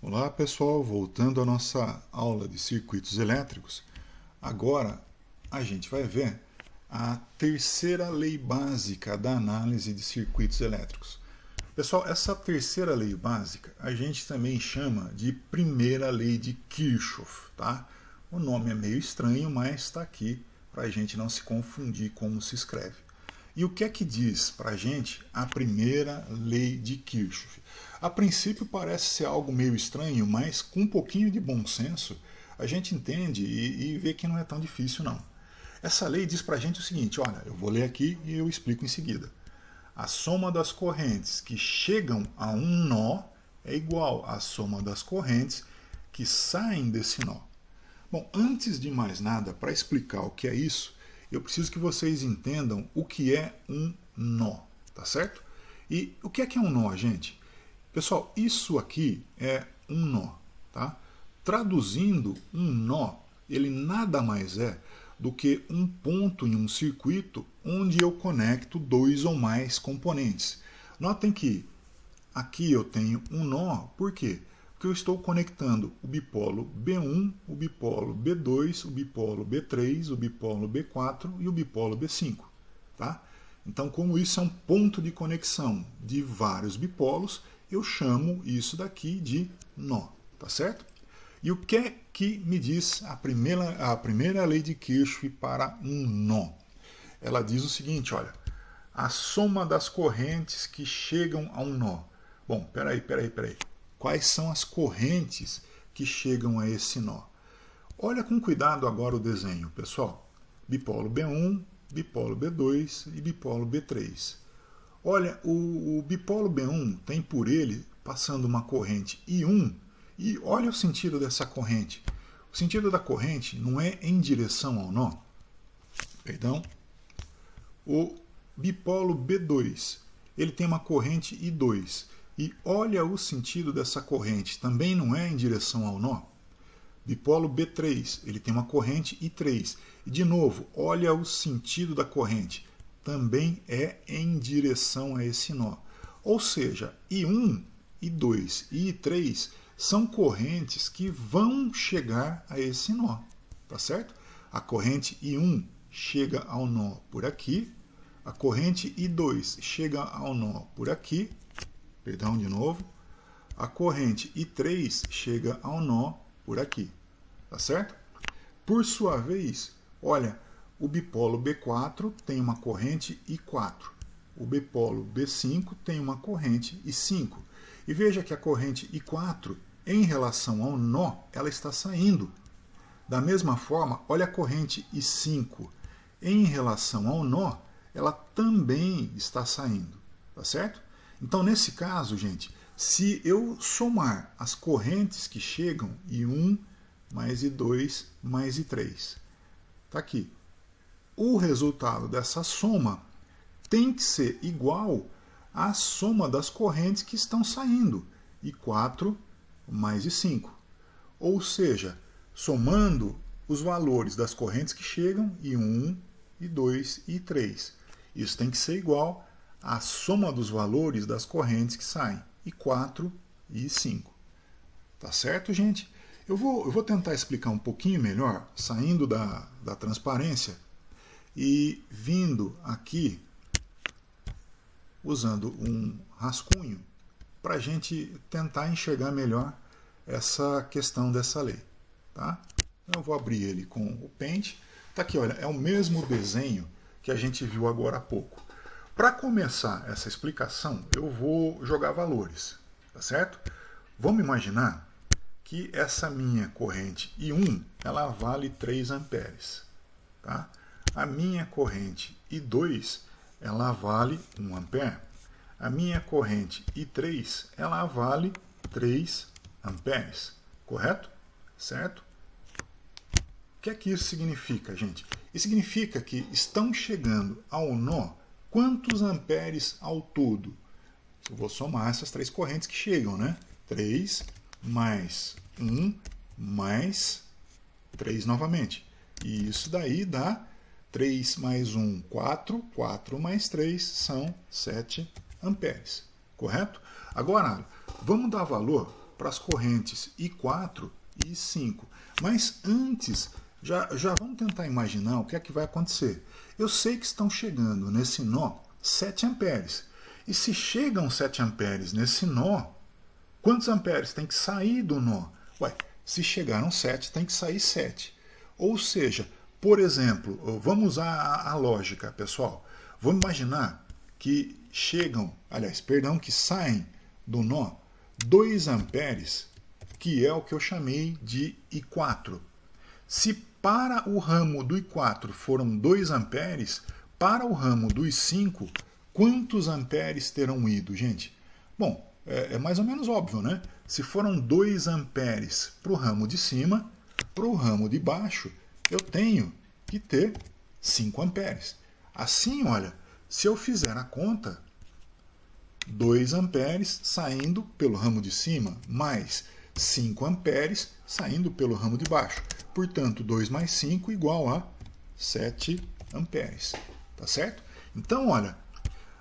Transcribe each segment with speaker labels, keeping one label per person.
Speaker 1: Olá pessoal, voltando à nossa aula de circuitos elétricos, agora a gente vai ver a terceira lei básica da análise de circuitos elétricos. Pessoal, essa terceira lei básica a gente também chama de primeira lei de Kirchhoff, tá? O nome é meio estranho, mas está aqui para a gente não se confundir como se escreve. E o que é que diz para a gente a primeira lei de Kirchhoff? A princípio parece ser algo meio estranho, mas com um pouquinho de bom senso a gente entende e vê que não é tão difícil não. Essa lei diz para a gente o seguinte, olha, eu vou ler aqui e eu explico em seguida. A soma das correntes que chegam a um nó é igual à soma das correntes que saem desse nó. Bom, antes de mais nada, para explicar o que é isso, eu preciso que vocês entendam o que é um nó, tá certo? E o que é um nó, gente? Pessoal, isso aqui é um nó, tá? Traduzindo, um nó, ele nada mais é do que um ponto em um circuito onde eu conecto dois ou mais componentes. Notem que aqui eu tenho um nó, por quê? Porque eu estou conectando o bipolo B1, o bipolo B2, o bipolo B3, o bipolo B4 e o bipolo B5. Tá? Então, como isso é um ponto de conexão de vários bipolos, eu chamo isso daqui de nó. Tá certo? E o que é que me diz a primeira lei de Kirchhoff para um nó? Ela diz o seguinte, olha, a soma das correntes que chegam a um nó. Bom, peraí. Quais são as correntes que chegam a esse nó? Olha com cuidado agora o desenho, pessoal. Bipolo B1, bipolo B2 e bipolo B3. Olha, o bipolo B1 tem por ele passando uma corrente I1 e olha o sentido dessa corrente. O sentido da corrente não é em direção ao nó. Perdão. O bipolo B2, ele tem uma corrente I2. E olha o sentido dessa corrente, também não é em direção ao nó. Bipolo B3, ele tem uma corrente I3. E de novo, olha o sentido da corrente, também é em direção a esse nó. Ou seja, I1, I2 e I3 são correntes que vão chegar a esse nó. Tá certo? A corrente I1 chega ao nó por aqui, a corrente I2 chega ao nó por aqui, perdão, de novo, a corrente I3 chega ao nó por aqui, tá certo? Por sua vez, olha, o bipolo B4 tem uma corrente I4, o bipolo B5 tem uma corrente I5, e veja que a corrente I4, em relação ao nó, ela está saindo. Da mesma forma, olha a corrente I5, em relação ao nó, ela também está saindo, tá certo? Então, nesse caso, gente, se eu somar as correntes que chegam, I1 mais I2 mais I3, está aqui. O resultado dessa soma tem que ser igual à soma das correntes que estão saindo, I4 mais I5. Ou seja, somando os valores das correntes que chegam, I1, I2 e I3. Isso tem que ser igual a soma dos valores das correntes que saem, I4 e I5. Tá certo, gente? Eu vou tentar explicar um pouquinho melhor, saindo da transparência e vindo aqui, usando um rascunho, para a gente tentar enxergar melhor essa questão dessa lei. Tá? Eu vou abrir ele com o Paint. Tá aqui, olha, é o mesmo desenho que a gente viu agora há pouco. Para começar essa explicação, eu vou jogar valores, tá certo? Vamos imaginar que essa minha corrente I1, ela vale 3 amperes, tá? A minha corrente I2, ela vale 1 ampere. A minha corrente I3, ela vale 3 amperes, correto? Certo? O que é que isso significa, gente? Isso significa que estão chegando ao nó quantos amperes ao todo? Eu vou somar essas três correntes que chegam, né? 3 mais 1 mais 3 novamente. E isso daí dá 3 mais 1, 4. 4 mais 3 são 7 amperes. Correto? Agora, vamos dar valor para as correntes I4 e I5. Mas antes, já vamos tentar imaginar o que é que vai acontecer. Eu sei que estão chegando nesse nó 7 amperes. E se chegam 7 amperes nesse nó, quantos amperes tem que sair do nó? Ué, se chegaram 7, tem que sair 7. Ou seja, por exemplo, vamos usar a lógica, pessoal. Vamos imaginar que que saem do nó 2 amperes, que é o que eu chamei de I4. Se para o ramo do I4 foram 2 amperes, para o ramo do I5, quantos amperes terão ido, gente? Bom, é mais ou menos óbvio, né? Se foram 2 amperes para o ramo de cima, para o ramo de baixo, eu tenho que ter 5 amperes. Assim, olha, se eu fizer a conta, 2 amperes saindo pelo ramo de cima, mais 5 amperes saindo pelo ramo de baixo. Portanto, 2 mais 5 igual a 7 amperes. Tá certo? Então, olha,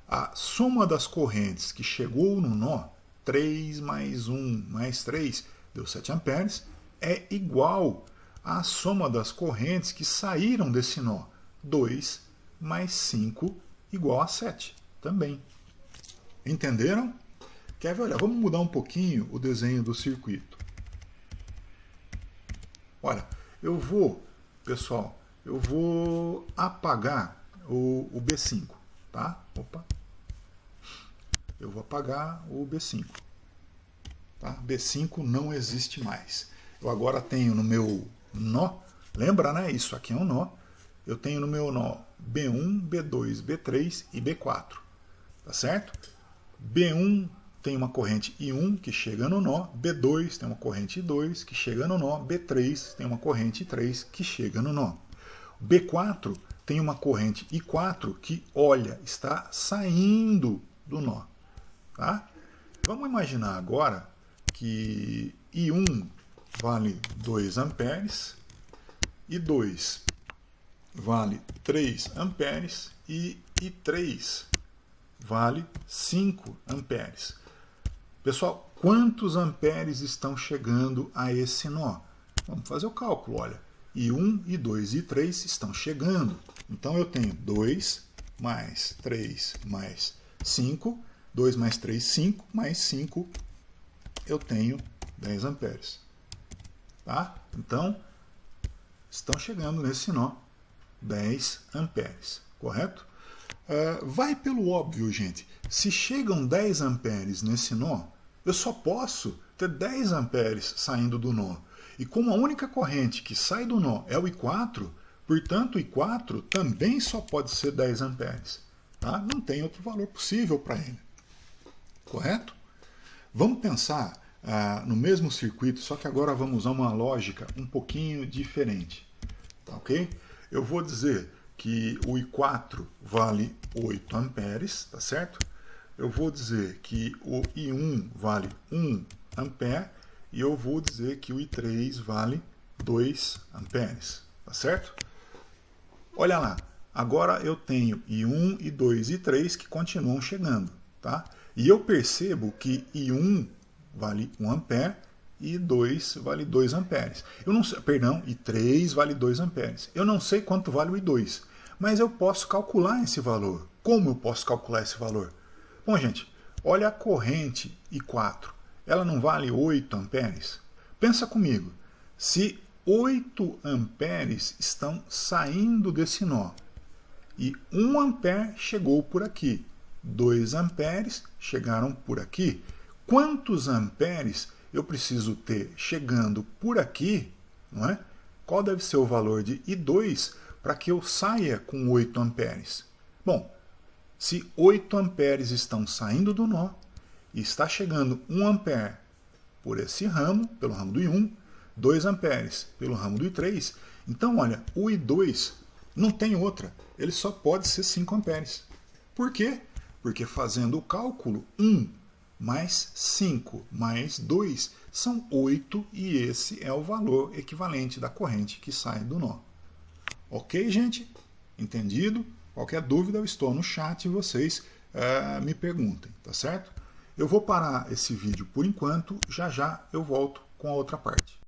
Speaker 1: a soma das correntes que chegou no nó, 3 mais 1 mais 3, deu 7 amperes, é igual à soma das correntes que saíram desse nó, 2 mais 5 igual a 7 também. Entenderam? Quer ver? Olha, vamos mudar um pouquinho o desenho do circuito. Olha, pessoal, eu vou apagar o B5, tá? Opa. Eu vou apagar o B5. Tá? B5 não existe mais. Eu agora tenho no meu nó, lembra, né? Isso aqui é um nó. Eu tenho no meu nó B1, B2, B3 e B4. Tá certo? B1 tem uma corrente I1 que chega no nó, B2 tem uma corrente I2 que chega no nó, B3 tem uma corrente I3 que chega no nó. B4 tem uma corrente I4 que, olha, está saindo do nó. Tá? Vamos imaginar agora que I1 vale 2 amperes, I2 vale 3 amperes e I3 vale 5 amperes. Pessoal, quantos amperes estão chegando a esse nó? Vamos fazer o cálculo, olha. I1, I2 e I3 estão chegando. Então eu tenho 2 mais 3 mais 5. 2 mais 3, 5, mais 5, eu tenho 10 amperes. Tá? Então, estão chegando nesse nó 10 amperes, correto? Vai pelo óbvio, gente. Se chegam 10 amperes nesse nó, eu só posso ter 10 amperes saindo do nó. E como a única corrente que sai do nó é o I4, portanto, o I4 também só pode ser 10 amperes. Tá? Não tem outro valor possível para ele. Correto? Vamos pensar no mesmo circuito, só que agora vamos usar uma lógica um pouquinho diferente. Tá, ok? Eu vou dizer que o I4 vale 8 amperes, tá certo? Eu vou dizer que o I1 vale 1 ampere e eu vou dizer que o I3 vale 2 amperes, tá certo? Olha lá, agora eu tenho I1, I2 e I3 que continuam chegando, tá? E eu percebo que I1 vale 1 ampere e I2 vale 2 amperes. Eu não sei, perdão, I3 vale 2 amperes. Eu não sei quanto vale o I2, mas eu posso calcular esse valor. Como eu posso calcular esse valor? Bom, gente, olha a corrente I4. Ela não vale 8 amperes? Pensa comigo. Se 8 amperes estão saindo desse nó e 1 ampere chegou por aqui, 2 amperes chegaram por aqui. Quantos amperes eu preciso ter chegando por aqui, não é? Qual deve ser o valor de I2 para que eu saia com 8 amperes? Bom, se 8 amperes estão saindo do nó e está chegando 1 ampere por esse ramo, pelo ramo do I1, 2 amperes pelo ramo do I3, então olha, o I2 não tem outra, ele só pode ser 5 amperes. Por quê? Porque fazendo o cálculo, 1 mais 5 mais 2 são 8 e esse é o valor equivalente da corrente que sai do nó. Ok, gente? Entendido? Qualquer dúvida eu estou no chat e vocês me perguntem, tá certo? Eu vou parar esse vídeo por enquanto, já já eu volto com a outra parte.